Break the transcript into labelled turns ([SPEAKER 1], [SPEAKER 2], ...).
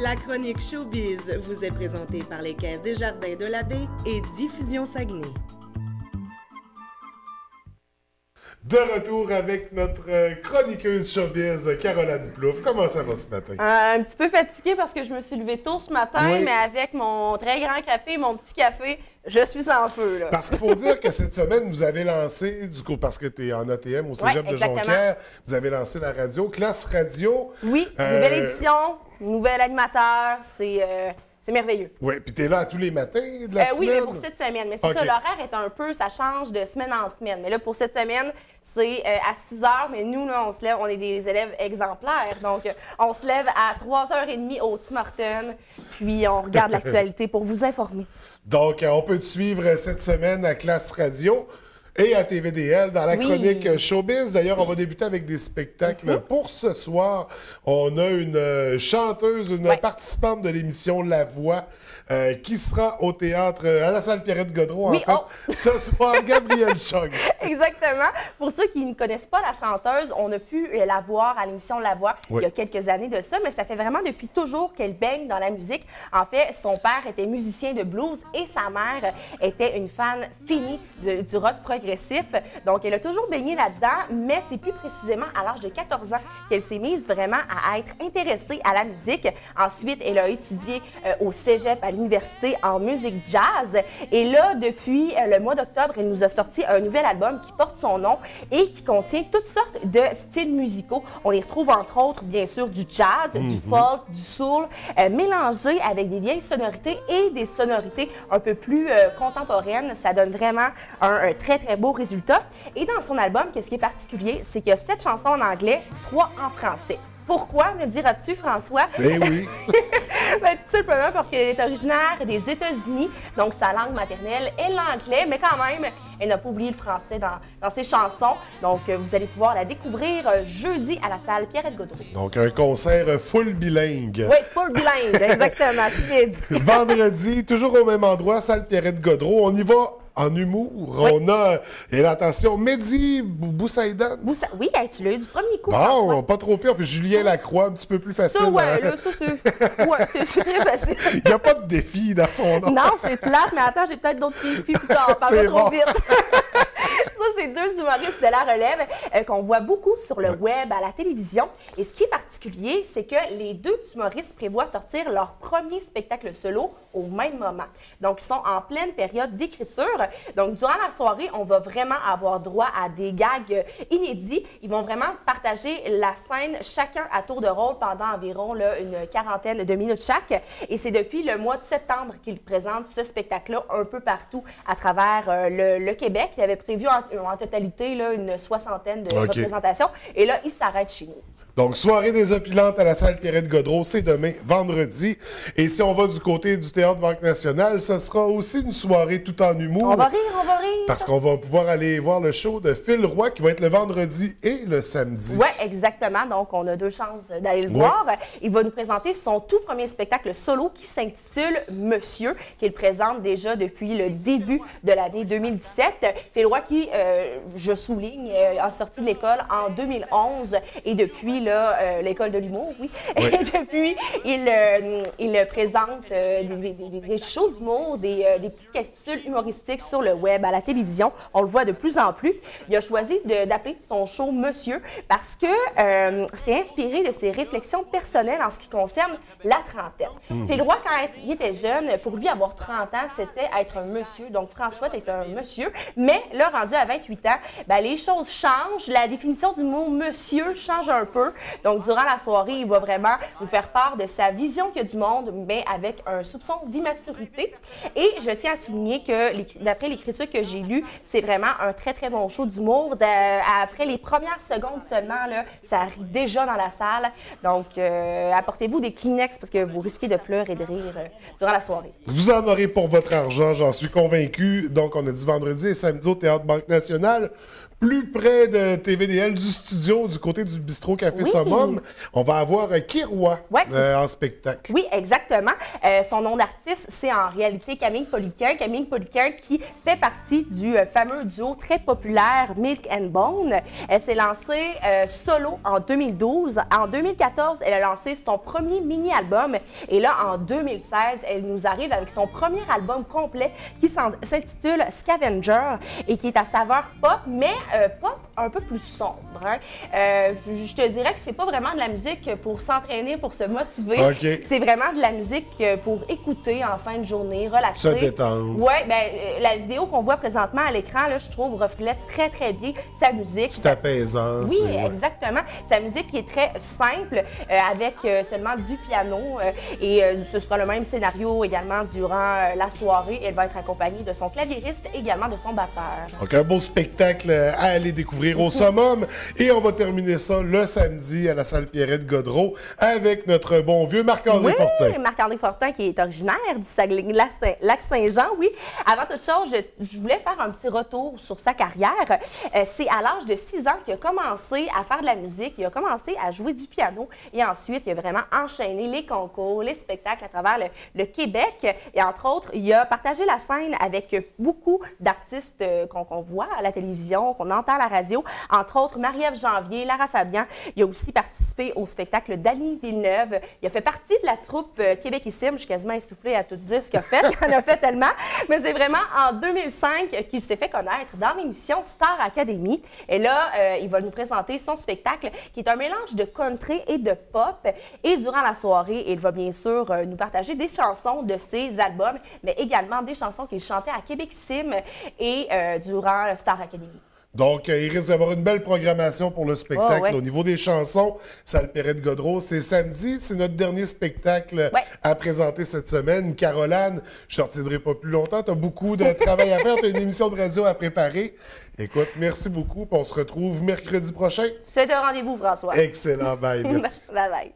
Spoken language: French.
[SPEAKER 1] La chronique Showbiz vous est présentée par les Caisses des Jardins de la Baie et Diffusion Saguenay.
[SPEAKER 2] De retour avec notre chroniqueuse showbiz, Caroline Plouffe. Comment ça va ce matin?
[SPEAKER 3] Un petit peu fatiguée parce que je me suis levée tôt ce matin,
[SPEAKER 2] oui.
[SPEAKER 3] Mais avec mon très grand café, mon petit café, je suis en feu. Là.
[SPEAKER 2] Parce qu'il faut dire que cette semaine, vous avez lancé, du coup, parce que tu es en ATM au Cégep de Jonquière, vous avez lancé la radio, Classe Radio.
[SPEAKER 3] Oui, nouvelle édition, nouvel animateur, c'est merveilleux.
[SPEAKER 2] Oui, puis tu es là tous les matins de la semaine?
[SPEAKER 3] Oui, mais pour cette semaine. Mais c'est ça, l'horaire est un peu, ça change de semaine en semaine. Mais là, pour cette semaine, c'est à 6 h, mais nous, là, on se lève, on est des élèves exemplaires. Donc, on se lève à 3 h 30 au Tim Hortons, puis on regarde l'actualité pour vous informer.
[SPEAKER 2] Donc, on peut te suivre cette semaine à Classe Radio et à TVDL dans la chronique Showbiz. D'ailleurs, on va débuter avec des spectacles. Pour ce soir, on a une chanteuse, une participante de l'émission La Voix qui sera au théâtre, à la salle Pierrette-Godreau, ce soir, Gabrielle Chung.
[SPEAKER 3] Exactement. Pour ceux qui ne connaissent pas la chanteuse, on a pu la voir à l'émission La Voix il y a quelques années de ça, mais ça fait vraiment depuis toujours qu'elle baigne dans la musique. En fait, son père était musicien de blues et sa mère était une fan finie du rock progressif. Donc, elle a toujours baigné là-dedans, mais c'est plus précisément à l'âge de 14 ans qu'elle s'est mise vraiment à être intéressée à la musique. Ensuite, elle a étudié au Cégep à l'université en musique jazz. Et là, depuis le mois d'octobre, elle nous a sorti un nouvel album qui porte son nom et qui contient toutes sortes de styles musicaux. On y retrouve entre autres, bien sûr, du jazz, du folk, du soul, mélangé avec des vieilles sonorités et des sonorités un peu plus contemporaines. Ça donne vraiment un très, très beau résultat. Et dans son album, qu'est-ce qui est particulier, c'est qu'il y a 7 chansons en anglais, 3 en français. Pourquoi, me diras-tu, François?
[SPEAKER 2] Ben oui!
[SPEAKER 3] Ben, tout simplement parce qu'elle est originaire des États-Unis, donc sa langue maternelle est l'anglais, mais quand même, elle n'a pas oublié le français dans ses chansons. Donc, vous allez pouvoir la découvrir jeudi à la salle Pierrette-Godreau.
[SPEAKER 2] Donc, un concert full bilingue.
[SPEAKER 3] Oui, full bilingue, exactement, c'est bien dit.
[SPEAKER 2] Vendredi, toujours au même endroit, salle Pierrette-Godreau. On y va en humour. Oui. On a, et attention, Mehdi Boussaïdan.
[SPEAKER 3] Oui, tu l'as eu du premier coup.
[SPEAKER 2] Bon, pas trop pire. Puis Julien Lacroix, un petit peu plus facile.
[SPEAKER 3] Ça, là, c'est très facile.
[SPEAKER 2] Il n'y a pas de défi dans son nom.
[SPEAKER 3] Non, c'est plate, mais attends, j'ai peut-être d'autres défis plus tard. Parle pas trop vite. Ça, c'est 2 humoristes de la relève qu'on voit beaucoup sur le web, à la télévision. Et ce qui est particulier, c'est que les 2 humoristes prévoient sortir leur premier spectacle solo au même moment. Donc, ils sont en pleine période d'écriture. Donc, durant la soirée, on va vraiment avoir droit à des gags inédits. Ils vont vraiment partager la scène, chacun à tour de rôle, pendant environ une quarantaine de minutes chaque. Et c'est depuis le mois de septembre qu'ils présentent ce spectacle-là un peu partout à travers le Québec. Ils avaient prévu en totalité là, une 60aine de représentations. Et là, ils s'arrêtent chez nous.
[SPEAKER 2] Donc, soirée désopilantes à la salle Pierrette-Godreau, c'est demain, vendredi. Et si on va du côté du Théâtre Banque Nationale, ce sera aussi une soirée tout en humour.
[SPEAKER 3] On va rire, on va rire.
[SPEAKER 2] Parce qu'on va pouvoir aller voir le show de Phil Roy qui va être le vendredi et le samedi.
[SPEAKER 3] Oui, exactement. Donc, on a 2 chances d'aller le voir. Il va nous présenter son tout premier spectacle solo qui s'intitule Monsieur, qu'il présente déjà depuis le début de l'année 2017. Phil Roy qui, je souligne, a sorti de l'école en 2011 et depuis l'école de l'humour, Et depuis, il présente des shows d'humour, des petites capsules humoristiques sur le web, à la télévision. On le voit de plus en plus. Il a choisi d'appeler son show Monsieur parce que c'est inspiré de ses réflexions personnelles en ce qui concerne la trentaine. Phil Roy, quand il était jeune, pour lui, avoir 30 ans, c'était être un monsieur. Donc, François est un monsieur. Mais là, rendu à 28 ans, les choses changent. La définition du mot monsieur change un peu. Donc, durant la soirée, il va vraiment nous faire part de sa vision qu'il y a du monde, mais avec un soupçon d'immaturité. Et je tiens à souligner que, d'après l'écriture que j'ai lue, c'est vraiment un très, très bon show d'humour. Après les premières secondes seulement, là, ça rit déjà dans la salle. Donc, apportez-vous des Kleenex parce que vous risquez de pleurer et de rire durant la soirée.
[SPEAKER 2] Vous en aurez pour votre argent, j'en suis convaincu. Donc, on a dit vendredi et samedi au Théâtre Banque Nationale. plus près de TVDL, du studio, du côté du Bistrot Café Summum, on va avoir Kiroy en spectacle.
[SPEAKER 3] Oui, exactement. Son nom d'artiste, c'est en réalité Camille Poliquin. Camille Poliquin qui fait partie du fameux duo très populaire Milk and Bone. Elle s'est lancée solo en 2012. En 2014, elle a lancé son premier mini-album. Et là, en 2016, elle nous arrive avec son premier album complet qui s'intitule Scavenger et qui est à saveur pop, mais pop un peu plus sombre. Hein. Je te dirais que c'est pas vraiment de la musique pour s'entraîner, pour se motiver.
[SPEAKER 2] Okay.
[SPEAKER 3] C'est vraiment de la musique pour écouter en fin de journée, relaxer.
[SPEAKER 2] Se détendre.
[SPEAKER 3] Oui, la vidéo qu'on voit présentement à l'écran, là, je trouve, reflète très, très bien sa musique.
[SPEAKER 2] C'est apaisant.
[SPEAKER 3] Oui, exactement. Sa musique qui est très simple, avec seulement du piano. Et ce sera le même scénario également durant la soirée. Elle va être accompagnée de son claviériste, également de son batteur.
[SPEAKER 2] Donc, un beau spectacle à aller découvrir au Summum. Et on va terminer ça le samedi à la salle Pierrette-Godreau avec notre bon vieux Marc-André Fortin.
[SPEAKER 3] Marc-André Fortin qui est originaire du Saguenay-Lac-Saint-Jean, oui. Avant toute chose, je voulais faire un petit retour sur sa carrière. C'est à l'âge de 6 ans qu'il a commencé à faire de la musique, il a commencé à jouer du piano et ensuite, il a vraiment enchaîné les concours, les spectacles à travers le Québec. Et entre autres, il a partagé la scène avec beaucoup d'artistes qu'on voit à la télévision, qu'on entend à la radio, entre autres Marie-Ève Janvier, Lara Fabian. Il a aussi participé au spectacle d'Annie Villeneuve. Il a fait partie de la troupe Québécissime. Je suis quasiment essoufflée à tout dire ce qu'il a fait. Il en a fait tellement. Mais c'est vraiment en 2005 qu'il s'est fait connaître dans l'émission Star Academy. Et là, il va nous présenter son spectacle qui est un mélange de country et de pop. Et durant la soirée, il va bien sûr nous partager des chansons de ses albums, mais également des chansons qu'il chantait à Québécissime et durant Star Academy.
[SPEAKER 2] Donc, il risque d'avoir une belle programmation pour le spectacle. Au niveau des chansons, salle Pierrette-Godreau, c'est samedi. C'est notre dernier spectacle à présenter cette semaine. Caroline, je ne retiendrai pas plus longtemps. Tu as beaucoup de travail à faire. Tu as une émission de radio à préparer. Écoute, merci beaucoup. On se retrouve mercredi prochain.
[SPEAKER 3] C'est un rendez-vous, François.
[SPEAKER 2] Excellent. Bye. Merci.
[SPEAKER 3] Bye bye.